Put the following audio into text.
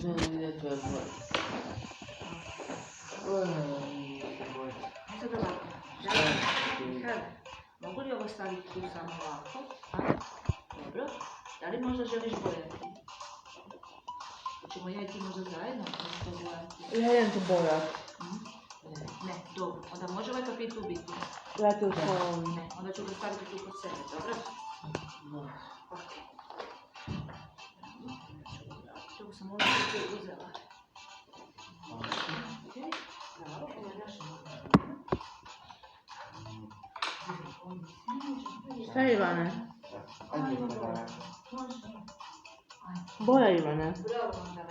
može vidjeti tvoj broj. Sad ovako. Mogu li ovo staviti tu samo ovako? Dobro. Da li možda želiš bojati? Hoćemo ja i ti možda zajedno to bojati? Ja idem to bojati. Ne, dobro. Onda može ovaj papir tu biti? Ja ću to... Ne, onda ću ga staviti tu kod sebe, dobro? Da. Ok. Tu sam ovo što uzela. Ok, bravo, ovo je naša Šta je Ivane? Boja Ivane. Bravo, onda.